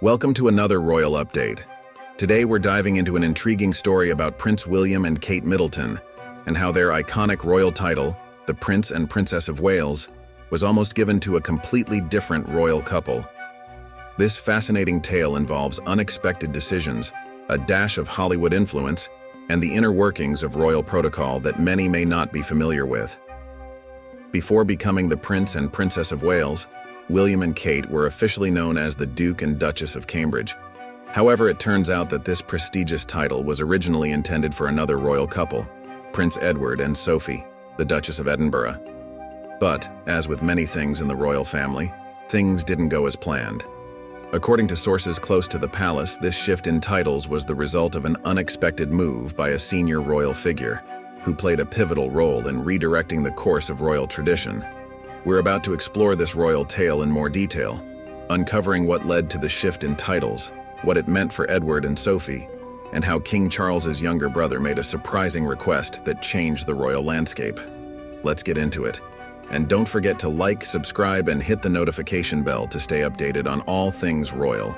Welcome to another royal update. Today we're diving into an intriguing story about Prince William and Kate Middleton and how their iconic royal title, the Prince and Princess of Wales, was almost given to a completely different royal couple. This fascinating tale involves unexpected decisions, a dash of Hollywood influence, and the inner workings of royal protocol that many may not be familiar with. Before becoming the Prince and Princess of Wales, William and Kate were officially known as the Duke and Duchess of Cambridge. However, it turns out that this prestigious title was originally intended for another royal couple, Prince Edward and Sophie, the Duchess of Edinburgh. But, as with many things in the royal family, things didn't go as planned. According to sources close to the palace, this shift in titles was the result of an unexpected move by a senior royal figure, who played a pivotal role in redirecting the course of royal tradition. We're about to explore this royal tale in more detail, uncovering what led to the shift in titles, what it meant for Edward and Sophie, and how King Charles's younger brother made a surprising request that changed the royal landscape. Let's get into it. And don't forget to like, subscribe, and hit the notification bell to stay updated on all things royal.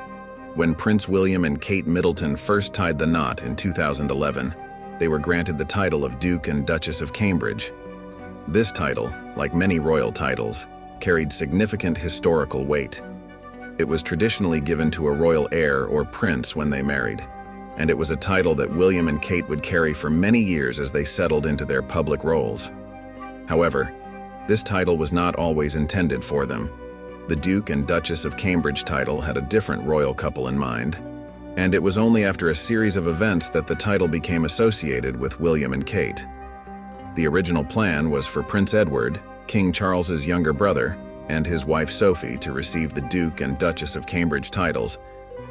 When Prince William and Kate Middleton first tied the knot in 2011, they were granted the title of Duke and Duchess of Cambridge. This title, like many royal titles, carried significant historical weight. It was traditionally given to a royal heir or prince when they married, and it was a title that William and Kate would carry for many years as they settled into their public roles. However, this title was not always intended for them. The Duke and Duchess of Cambridge title had a different royal couple in mind, and it was only after a series of events that the title became associated with William and Kate. The original plan was for Prince Edward, King Charles's younger brother, and his wife Sophie to receive the Duke and Duchess of Cambridge titles,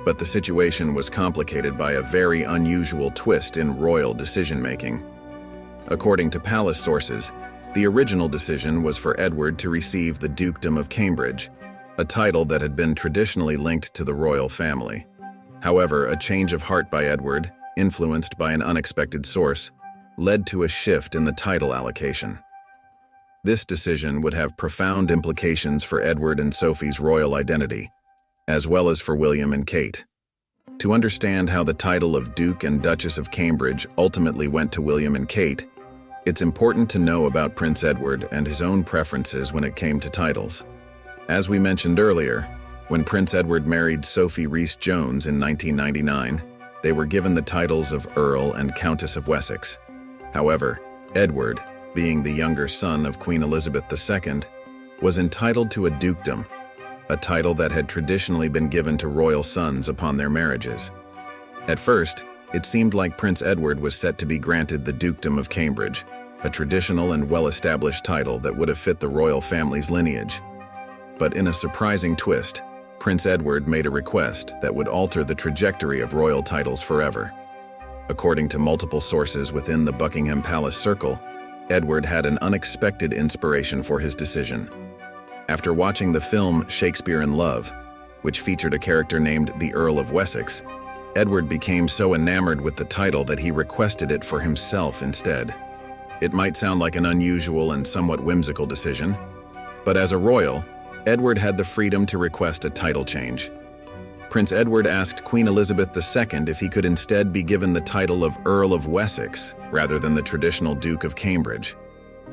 but the situation was complicated by a very unusual twist in royal decision-making. According to palace sources, the original decision was for Edward to receive the Dukedom of Cambridge, a title that had been traditionally linked to the royal family. However, a change of heart by Edward, influenced by an unexpected source, led to a shift in the title allocation. This decision would have profound implications for Edward and Sophie's royal identity, as well as for William and Kate. To understand how the title of Duke and Duchess of Cambridge ultimately went to William and Kate, it's important to know about Prince Edward and his own preferences when it came to titles. As we mentioned earlier, when Prince Edward married Sophie Rhys-Jones in 1999, they were given the titles of Earl and Countess of Wessex. However, Edward, being the younger son of Queen Elizabeth II, was entitled to a dukedom, a title that had traditionally been given to royal sons upon their marriages. At first, it seemed like Prince Edward was set to be granted the Dukedom of Cambridge, a traditional and well-established title that would have fit the royal family's lineage. But in a surprising twist, Prince Edward made a request that would alter the trajectory of royal titles forever. According to multiple sources within the Buckingham Palace circle, Edward had an unexpected inspiration for his decision. After watching the film Shakespeare in Love, which featured a character named the Earl of Wessex, Edward became so enamored with the title that he requested it for himself instead. It might sound like an unusual and somewhat whimsical decision, but as a royal, Edward had the freedom to request a title change. Prince Edward asked Queen Elizabeth II if he could instead be given the title of Earl of Wessex rather than the traditional Duke of Cambridge.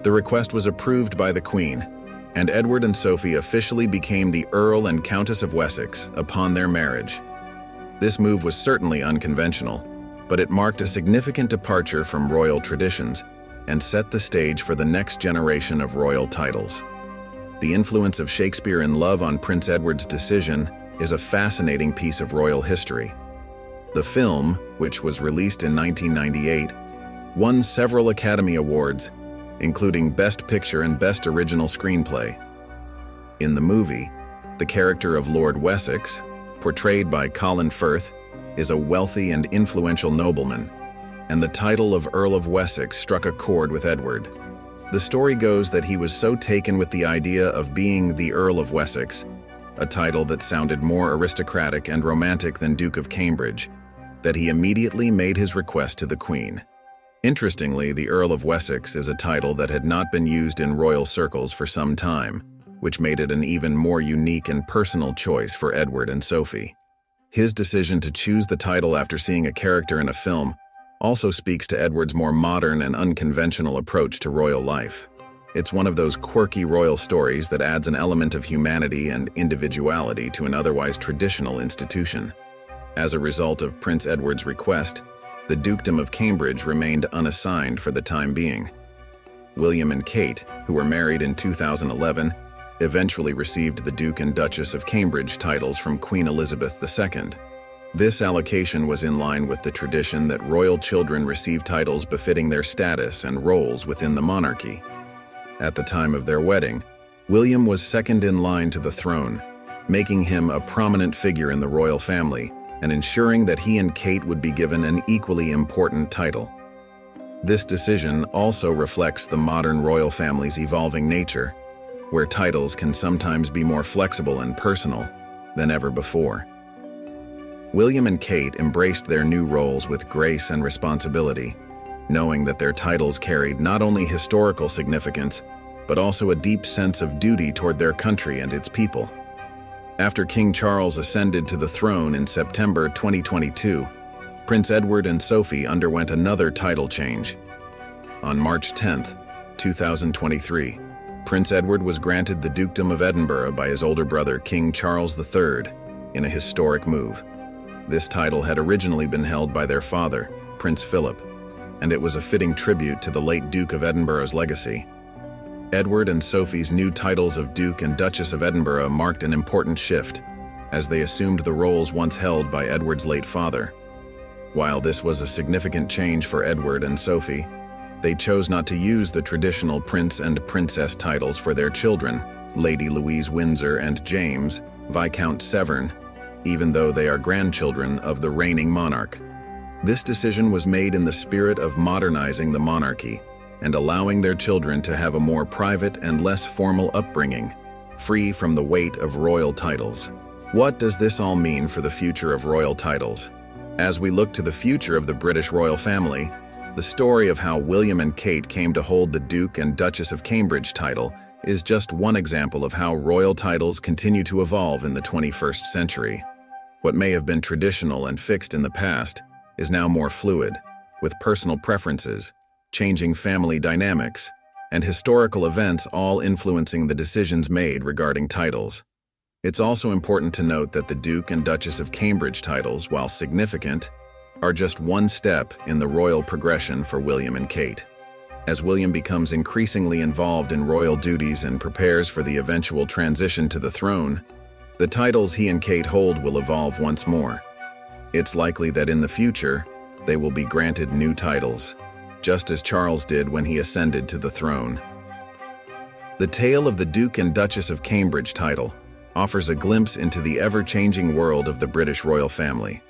The request was approved by the Queen, and Edward and Sophie officially became the Earl and Countess of Wessex upon their marriage. This move was certainly unconventional, but it marked a significant departure from royal traditions and set the stage for the next generation of royal titles. The influence of Shakespeare in Love on Prince Edward's decision is a fascinating piece of royal history. The film, which was released in 1998, won several Academy Awards, including Best Picture and Best Original Screenplay. In the movie, the character of Lord Wessex, portrayed by Colin Firth, is a wealthy and influential nobleman, and the title of Earl of Wessex struck a chord with Edward. The story goes that he was so taken with the idea of being the Earl of Wessex, a title that sounded more aristocratic and romantic than Duke of Cambridge, that he immediately made his request to the Queen. Interestingly, the Earl of Wessex is a title that had not been used in royal circles for some time, which made it an even more unique and personal choice for Edward and Sophie. His decision to choose the title after seeing a character in a film also speaks to Edward's more modern and unconventional approach to royal life. It's one of those quirky royal stories that adds an element of humanity and individuality to an otherwise traditional institution. As a result of Prince Edward's request, the Dukedom of Cambridge remained unassigned for the time being. William and Kate, who were married in 2011, eventually received the Duke and Duchess of Cambridge titles from Queen Elizabeth II. This allocation was in line with the tradition that royal children receive titles befitting their status and roles within the monarchy. At the time of their wedding, William was second in line to the throne, making him a prominent figure in the royal family and ensuring that he and Kate would be given an equally important title. This decision also reflects the modern royal family's evolving nature, where titles can sometimes be more flexible and personal than ever before. William and Kate embraced their new roles with grace and responsibility, knowing that their titles carried not only historical significance, but also a deep sense of duty toward their country and its people. After King Charles ascended to the throne in September 2022, Prince Edward and Sophie underwent another title change. On March 10, 2023, Prince Edward was granted the Dukedom of Edinburgh by his older brother, King Charles III, in a historic move. This title had originally been held by their father, Prince Philip, and it was a fitting tribute to the late Duke of Edinburgh's legacy. Edward and Sophie's new titles of Duke and Duchess of Edinburgh marked an important shift, as they assumed the roles once held by Edward's late father. While this was a significant change for Edward and Sophie, they chose not to use the traditional prince and princess titles for their children, Lady Louise Windsor and James, Viscount Severn, even though they are grandchildren of the reigning monarch. This decision was made in the spirit of modernizing the monarchy and allowing their children to have a more private and less formal upbringing, free from the weight of royal titles. What does this all mean for the future of royal titles? As we look to the future of the British royal family, the story of how William and Kate came to hold the Duke and Duchess of Cambridge title is just one example of how royal titles continue to evolve in the 21st century. What may have been traditional and fixed in the past is now more fluid, with personal preferences, changing family dynamics, and historical events all influencing the decisions made regarding titles. It's also important to note that the Duke and Duchess of Cambridge titles, while significant, are just one step in the royal progression for William and Kate. As William becomes increasingly involved in royal duties and prepares for the eventual transition to the throne, the titles he and Kate hold will evolve once more. It's likely that in the future, they will be granted new titles, just as Charles did when he ascended to the throne. The tale of the Duke and Duchess of Cambridge title offers a glimpse into the ever-changing world of the British royal family.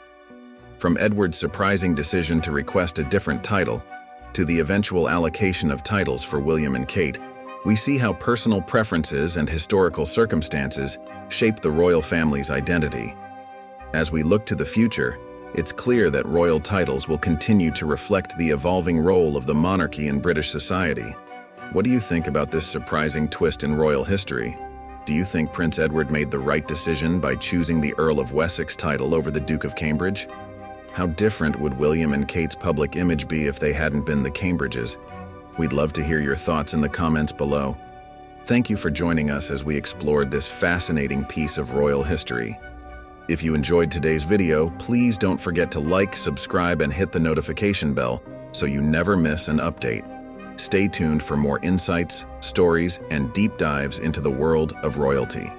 From Edward's surprising decision to request a different title, to the eventual allocation of titles for William and Kate, we see how personal preferences and historical circumstances shape the royal family's identity. As we look to the future, it's clear that royal titles will continue to reflect the evolving role of the monarchy in British society. What do you think about this surprising twist in royal history? Do you think Prince Edward made the right decision by choosing the Earl of Wessex title over the Duke of Cambridge? How different would William and Kate's public image be if they hadn't been the Cambridges? We'd love to hear your thoughts in the comments below. Thank you for joining us as we explored this fascinating piece of royal history. If you enjoyed today's video, please don't forget to like, subscribe, and hit the notification bell so you never miss an update. Stay tuned for more insights, stories, and deep dives into the world of royalty.